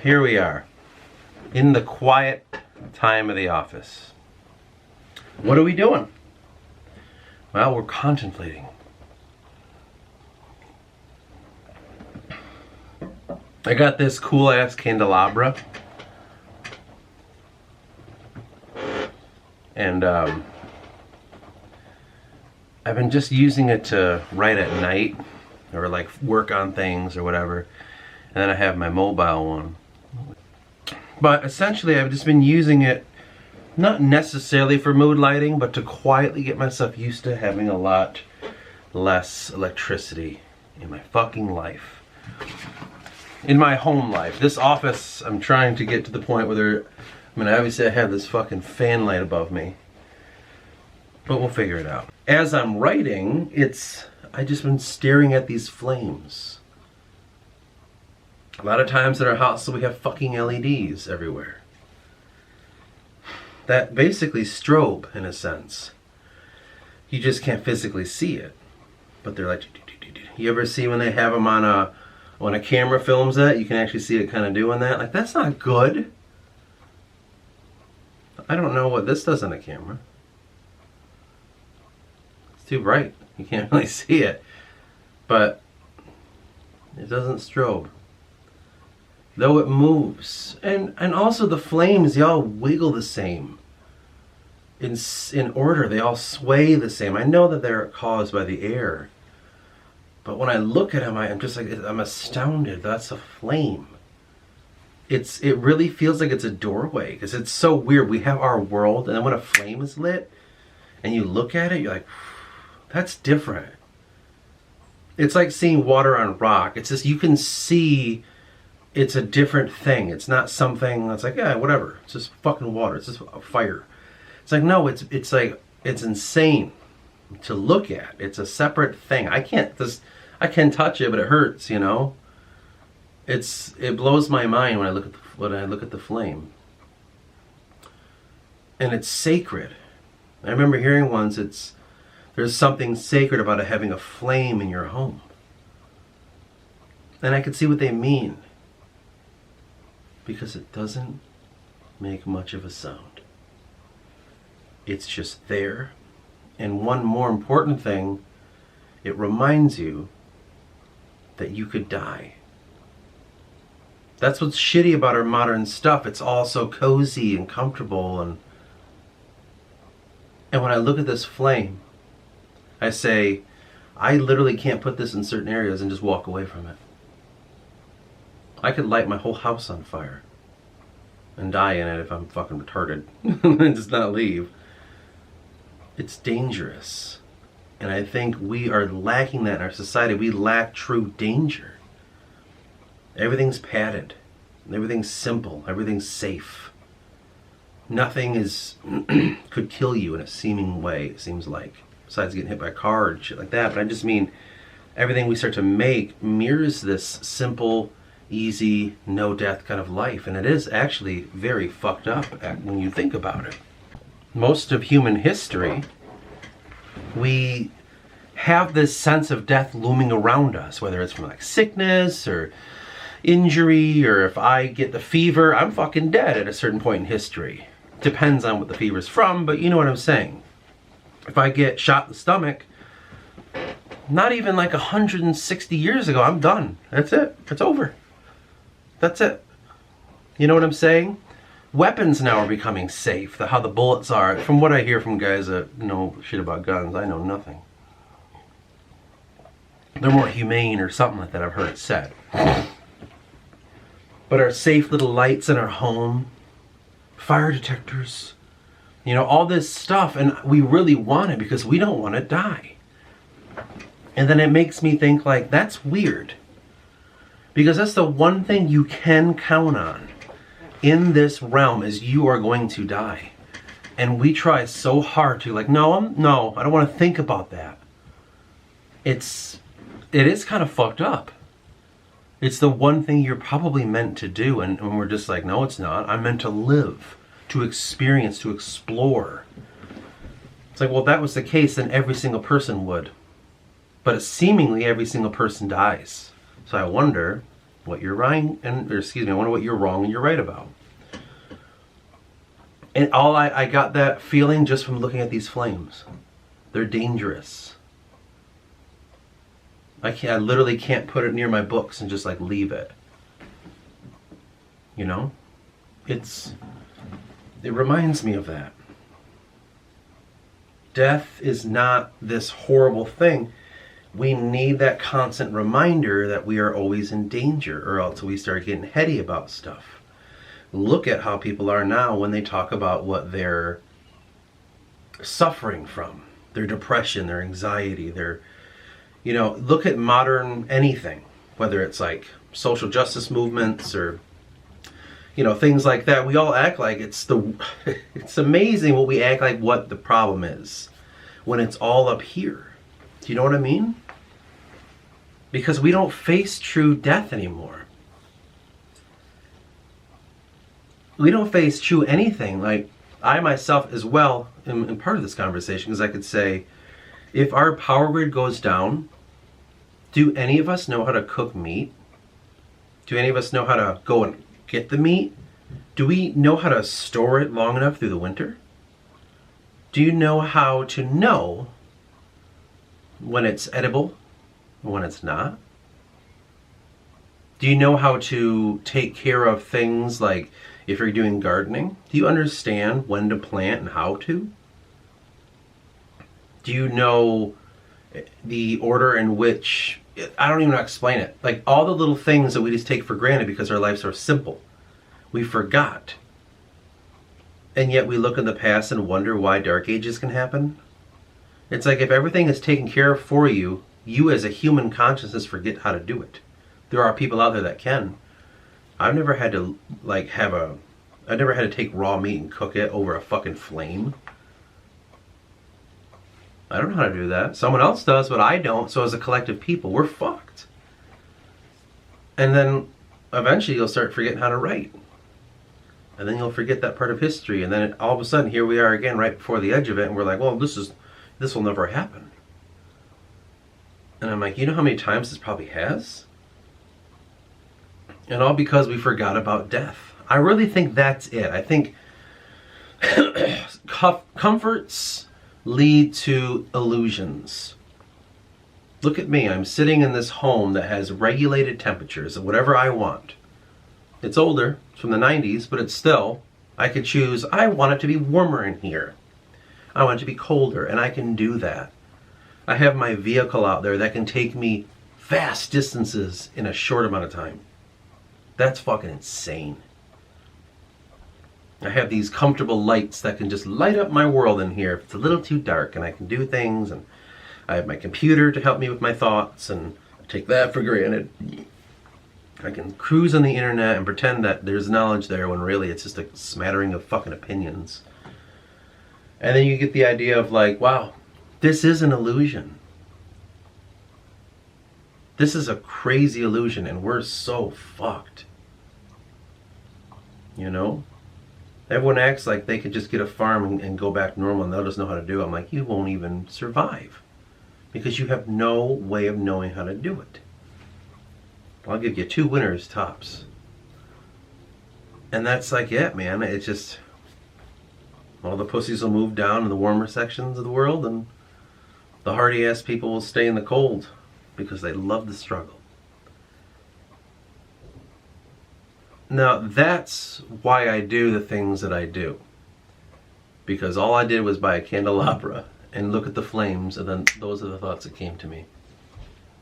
here we are, in the quiet time of the office. What are we doing? Well, we're contemplating. I got this cool ass candelabra. And I've been just using it to write at night or like work on things or whatever. And then I have my mobile one. But essentially I've just been using it not necessarily for mood lighting, but to quietly get myself used to having a lot less electricity in my fucking life. In my home life. This office, I'm trying to get to the point where obviously I have this fucking fan light above me. But we'll figure it out. As I'm writing, I just been staring at these flames. A lot of times in our house we have fucking LEDs everywhere. That basically strobe in a sense. You just can't physically see it. But they're like, you ever see when they have them on when a camera films that, you can actually see it kind of doing that? Like, that's not good. I don't know what this does on a camera. It's too bright. You can't really see it. But it doesn't strobe. Though it moves. And also the flames, they all wiggle the same. In order, they all sway the same. I know that they're caused by the air. But when I look at them, I'm just like, I'm astounded. That's a flame. It really feels like it's a doorway, because it's so weird. We have our world, and then when a flame is lit, and you look at it, you're like, that's different. It's like seeing water on rock. It's just, you can see it's a different thing. It's not something that's like, yeah, whatever. It's just fucking water. It's just a fire. It's like, no, it's like, it's insane to look at. It's a separate thing. I can touch it, but it hurts, you know? It blows my mind when I look at the flame. And it's sacred. I remember hearing once there's something sacred about having a flame in your home. And I could see what they mean. Because it doesn't make much of a sound. It's just there. And one more important thing, it reminds you that you could die. That's what's shitty about our modern stuff. It's all so cozy and comfortable. And when I look at this flame, I say, I literally can't put this in certain areas and just walk away from it. I could light my whole house on fire and die in it if I'm fucking retarded and just not leave. It's dangerous. And I think we are lacking that in our society. We lack true danger. Everything's padded. Everything's simple. Everything's safe. Nothing could kill you in a seeming way, it seems like. Besides getting hit by a car and shit like that. But I just mean, everything we start to make mirrors this simple, easy, no death kind of life. And it is actually very fucked up when you think about it. Most of human history, we have this sense of death looming around us, whether it's from like sickness or injury, or if I get the fever, I'm fucking dead at a certain point in history. Depends on what the fever's from, but you know what I'm saying. If I get shot in the stomach, not even like 160 years ago, I'm done. That's it. It's over. That's it. You know what I'm saying? Weapons now are becoming safe. How the bullets are. From what I hear from guys that know shit about guns, I know nothing. They're more humane or something like that, I've heard it said. But our safe little lights in our home, fire detectors, you know, all this stuff, and we really want it because we don't want to die. And then it makes me think, like, that's weird. Because that's the one thing you can count on in this realm, is you are going to die. And we try so hard to, like, no, I don't want to think about that. It is kind of fucked up. It's the one thing you're probably meant to do, and we're just like, no, it's not. I'm meant to live, to experience, to explore. It's like, well, if that was the case, then every single person would. But seemingly every single person dies. So I wonder, what you're right I wonder what you're wrong and you're right about. And I got that feeling just from looking at these flames. They're dangerous. I literally can't put it near my books and just like leave it. You know? It reminds me of that. Death is not this horrible thing. We need that constant reminder that we are always in danger, or else we start getting heady about stuff. Look at how people are now when they talk about what they're suffering from. Their depression, their anxiety, look at modern anything, whether it's like social justice movements or, things like that. We all act like it's amazing what we act like what the problem is when it's all up here. Do you know what I mean? Because we don't face true death anymore. We don't face true anything. Like, I myself as well am part of this conversation, because I could say, if our power grid goes down, do any of us know how to cook meat? Do any of us know how to go and get the meat? Do we know how to store it long enough through the winter? Do you know how to know when it's edible and when it's not? Do you know how to take care of things like if you're doing gardening? Do you understand when to plant and how to? Do you know the order in which, I don't even know how to explain it. Like all the little things that we just take for granted because our lives are simple. We forgot. And yet we look in the past and wonder why dark ages can happen. It's like if everything is taken care of for you, you as a human consciousness forget how to do it. There are people out there that can. I've never had to I've never had to take raw meat and cook it over a fucking flame. I don't know how to do that. Someone else does, but I don't. So as a collective people, we're fucked. And then eventually you'll start forgetting how to write. And then you'll forget that part of history. And then all of a sudden, here we are again right before the edge of it. And we're like, well, this will never happen. And I'm like, you know how many times this probably has? And all because we forgot about death. I really think that's it. I think comforts lead to illusions. Look at me. I'm sitting in this home that has regulated temperatures of whatever I want. It's older. It's from the 90s, but it's still, I could choose, I want it to be warmer in here. I want it to be colder, and I can do that. I have my vehicle out there that can take me vast distances in a short amount of time. That's fucking insane. I have these comfortable lights that can just light up my world in here if it's a little too dark, and I can do things, and I have my computer to help me with my thoughts, and I take that for granted. I can cruise on the internet and pretend that there's knowledge there when really it's just a smattering of fucking opinions. And then you get the idea of like, wow, this is an illusion. This is a crazy illusion, and we're so fucked. You know? Everyone acts like they could just get a farm and go back normal and they'll just know how to do it. I'm like, you won't even survive. Because you have no way of knowing how to do it. I'll give you 2 winters tops. And that's like it, man. It's just, all the pussies will move down in the warmer sections of the world, and the hardy ass people will stay in the cold because they love the struggle. Now that's why I do the things that I do. Because all I did was buy a candelabra and look at the flames, and then those are the thoughts that came to me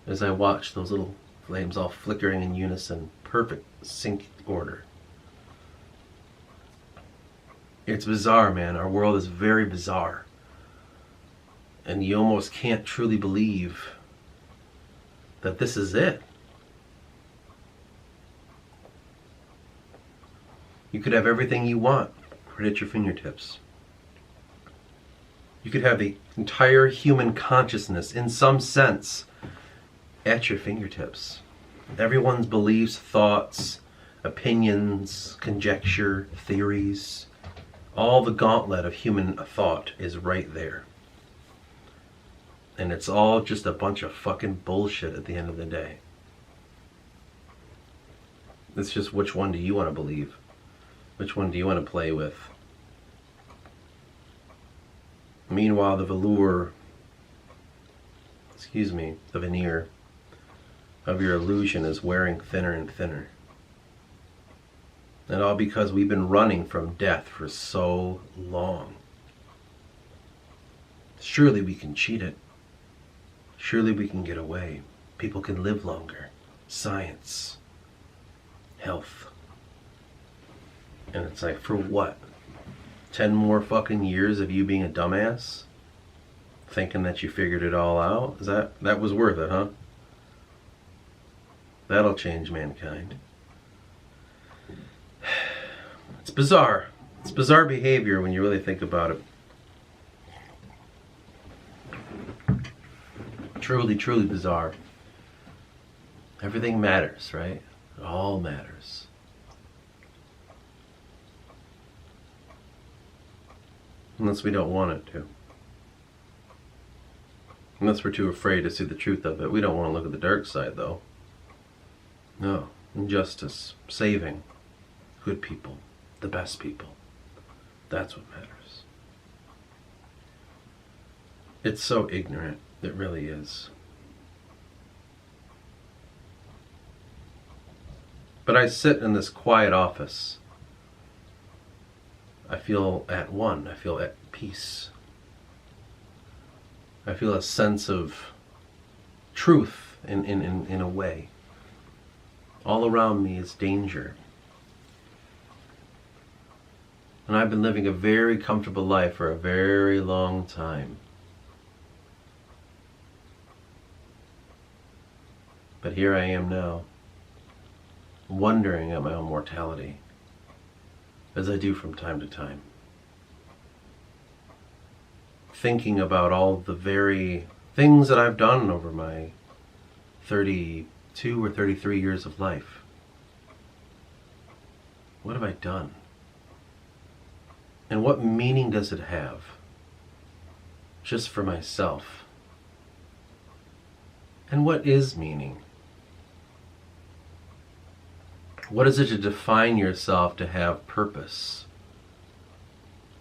as I watched those little flames all flickering in unison, perfect sync order. It's bizarre, man. Our world is very bizarre. And you almost can't truly believe that this is it. You could have everything you want right at your fingertips. You could have the entire human consciousness, in some sense, at your fingertips. Everyone's beliefs, thoughts, opinions, conjecture, theories, all the gauntlet of human thought is right there. And it's all just a bunch of fucking bullshit at the end of the day. It's just, which one do you want to believe? Which one do you want to play with? Meanwhile, the veneer of your illusion is wearing thinner and thinner. And all because we've been running from death for so long. Surely we can cheat it. Surely we can get away. People can live longer. Science. Health. And it's like, for what? 10 more fucking years of you being a dumbass? Thinking that you figured it all out? That was worth it, huh? That'll change mankind. It's bizarre. It's bizarre behavior when you really think about it. Truly, truly bizarre. Everything matters, right? It all matters. Unless we don't want it to. Unless we're too afraid to see the truth of it. We don't want to look at the dark side, though. No. Injustice. Saving. Good people. The best people. That's what matters. It's so ignorant. It really is. But I sit in this quiet office. I feel at one. I feel at peace. I feel a sense of truth in a way. All around me is danger. And I've been living a very comfortable life for a very long time. But here I am now, wondering at my own mortality, as I do from time to time. Thinking about all the very things that I've done over my 32 or 33 years of life. What have I done? And what meaning does it have? Just for myself. And what is meaning? What is it to define yourself to have purpose?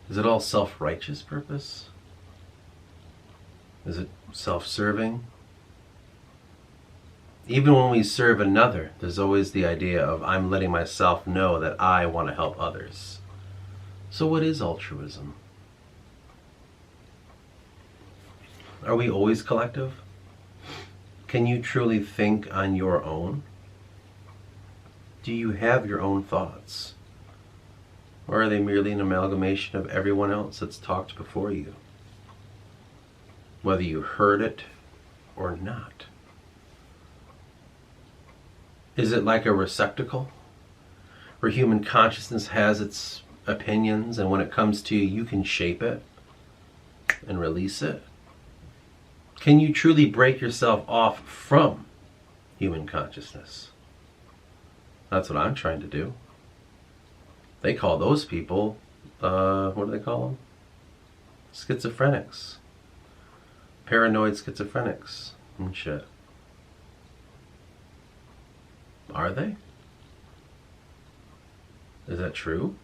Is it all self-righteous purpose? Is it self-serving? Even when we serve another, there's always the idea of, I'm letting myself know that I want to help others. So what is altruism? Are we always collective? Can you truly think on your own? Do you have your own thoughts? Or are they merely an amalgamation of everyone else that's talked before you? Whether you heard it or not. Is it like a receptacle where human consciousness has its opinions, and when it comes to you, you can shape it and release it? Can you truly break yourself off from human consciousness? That's what I'm trying to do. They call those people, what do they call them? Schizophrenics. Paranoid schizophrenics and shit. Are they? Is that true?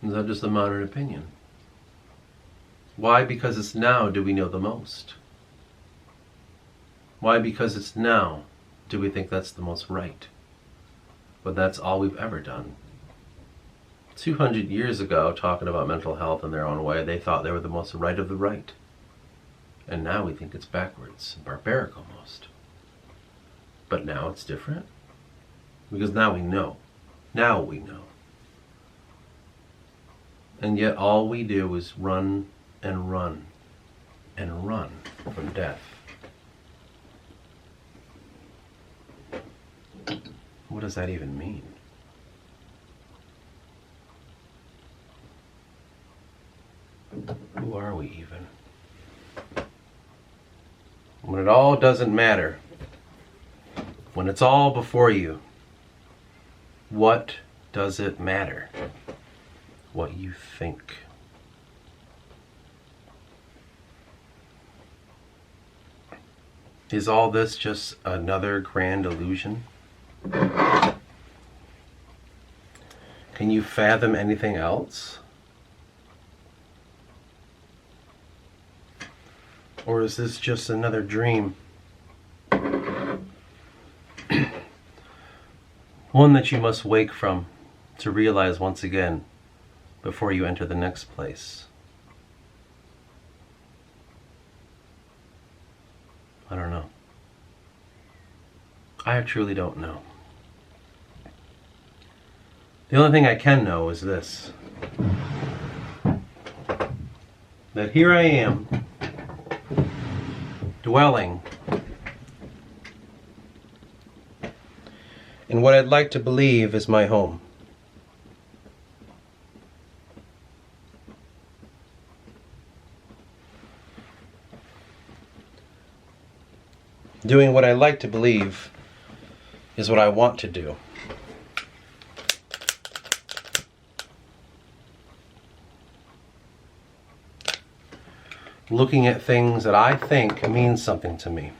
Is that just a modern opinion? Why? Because it's now do we know the most? Why? Because it's now do we think that's the most right? But that's all we've ever done. 200 years ago, talking about mental health in their own way, they thought they were the most right of the right. And now we think it's backwards, barbaric almost. But now it's different. Because now we know. Now we know. And yet all we do is run and run and run from death. What does that even mean? Who are we even? When it all doesn't matter, when it's all before you, what does it matter? What you think. Is all this just another grand illusion? Can you fathom anything else? Or is this just another dream? One that you must wake from to realize once again before you enter the next place. I don't know. I truly don't know. The only thing I can know is this. That here I am, dwelling in what I'd like to believe is my home. Doing what I like to believe is what I want to do. Looking at things that I think mean something to me.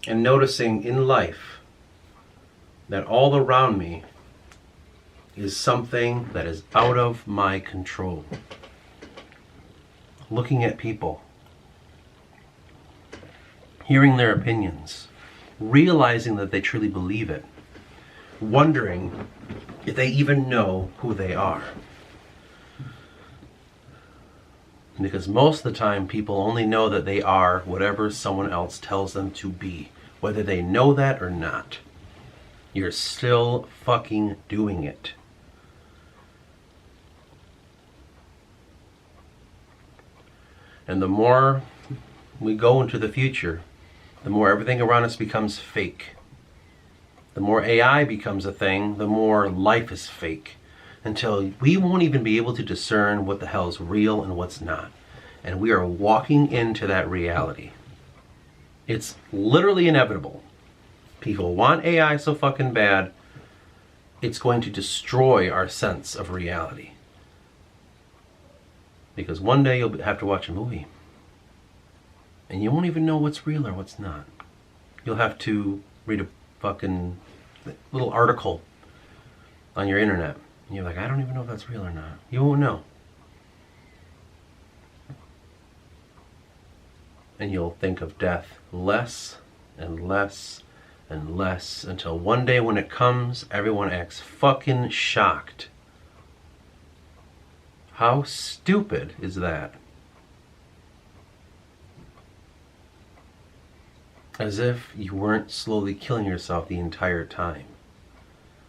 And noticing in life that all around me is something that is out of my control. Looking at people, hearing their opinions, realizing that they truly believe it, wondering if they even know who they are. Because most of the time, people only know that they are whatever someone else tells them to be. Whether they know that or not. You're still fucking doing it. And the more we go into the future, the more everything around us becomes fake. The more AI becomes a thing, the more life is fake. Until we won't even be able to discern what the hell is real and what's not. And we are walking into that reality. It's literally inevitable. People want AI so fucking bad, it's going to destroy our sense of reality. Because one day you'll have to watch a movie. And you won't even know what's real or what's not. You'll have to read a fucking little article on your internet. And you're like, I don't even know if that's real or not. You won't know. And you'll think of death less and less and less until one day when it comes, everyone acts fucking shocked. How stupid is that? As if you weren't slowly killing yourself the entire time.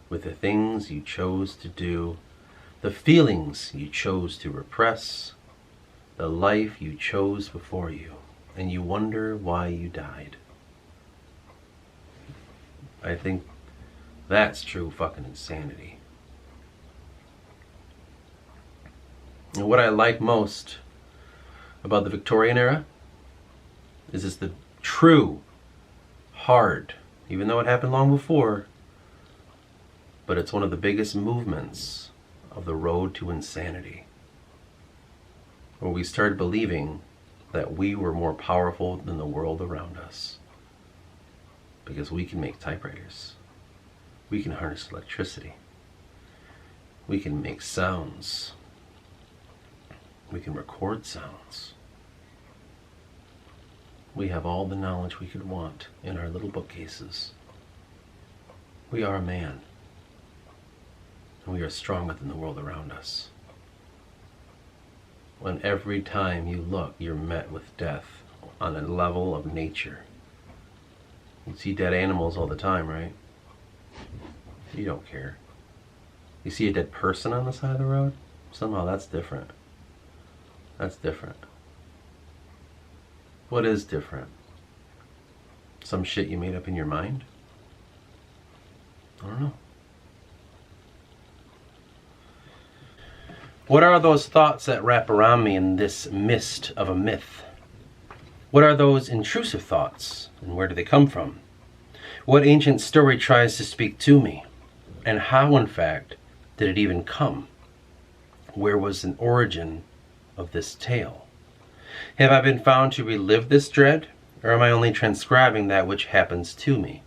With the things you chose to do, the feelings you chose to repress, the life you chose before you, and you wonder why you died. I think that's true fucking insanity. And what I like most about the Victorian era is it's the true, hard, even though it happened long before, but it's one of the biggest movements of the road to insanity. Where we started believing that we were more powerful than the world around us. Because we can make typewriters. We can harness electricity. We can make sounds. We can record sounds. We have all the knowledge we could want in our little bookcases. We are a man. And we are stronger than the world around us. When every time you look, you're met with death on a level of nature. You see dead animals all the time, right? You don't care. You see a dead person on the side of the road? Somehow that's different. That's different. What is different? Some shit you made up in your mind? I don't know. What are those thoughts that wrap around me in this mist of a myth? What are those intrusive thoughts, and where do they come from? What ancient story tries to speak to me? And how, in fact, did it even come? Where was an origin of this tale? Have I been found to relive this dread, or am I only transcribing that which happens to me?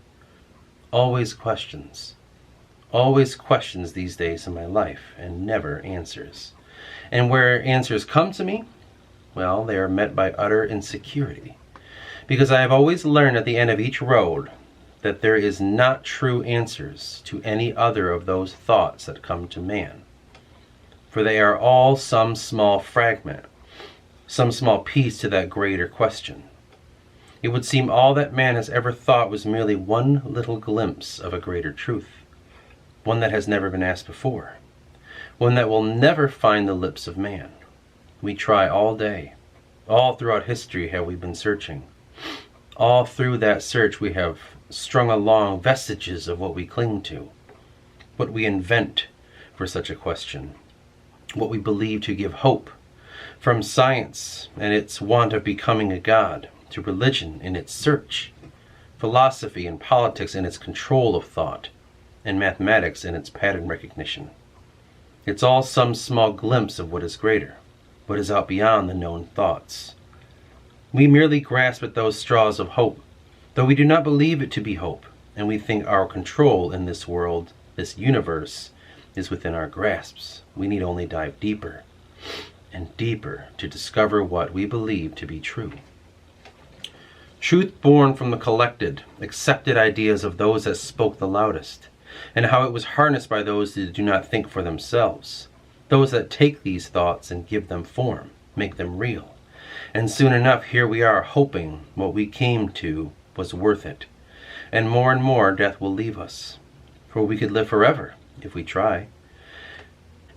Always questions. Always questions these days in my life, and never answers. And where answers come to me, well, they are met by utter insecurity. Because I have always learned at the end of each road that there is not true answers to any other of those thoughts that come to man. For they are all some small fragment, some small piece to that greater question. It would seem all that man has ever thought was merely one little glimpse of a greater truth, one that has never been asked before, one that will never find the lips of man. We try all day. All throughout history have we been searching. All through that search we have strung along vestiges of what we cling to, what we invent for such a question, what we believe to give hope, from science and its want of becoming a god, to religion in its search, philosophy and politics in its control of thought, and mathematics in its pattern recognition. It's all some small glimpse of what is greater, what is out beyond the known thoughts. We merely grasp at those straws of hope, though we do not believe it to be hope, and we think our control in this world, this universe, is within our grasps. We need only dive deeper and deeper to discover what we believe to be true. Truth born from the collected, accepted ideas of those that spoke the loudest, and how it was harnessed by those that do not think for themselves, those that take these thoughts and give them form, make them real. And soon enough, here we are hoping what we came to was worth it. And more death will leave us, for we could live forever if we try.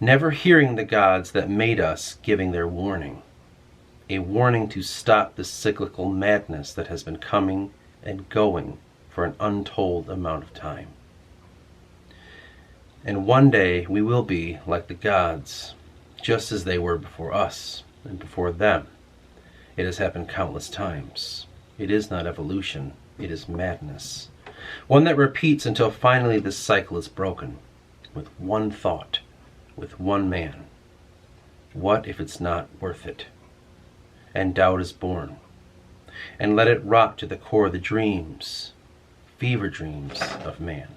Never hearing the gods that made us giving their warning, a warning to stop the cyclical madness that has been coming and going for an untold amount of time. And one day we will be like the gods, just as they were before us and before them. It has happened countless times. It is not evolution, it is madness. One that repeats until finally this cycle is broken, with one thought, with one man. What if it's not worth it? And doubt is born. And let it rot to the core of the dreams, fever dreams of man.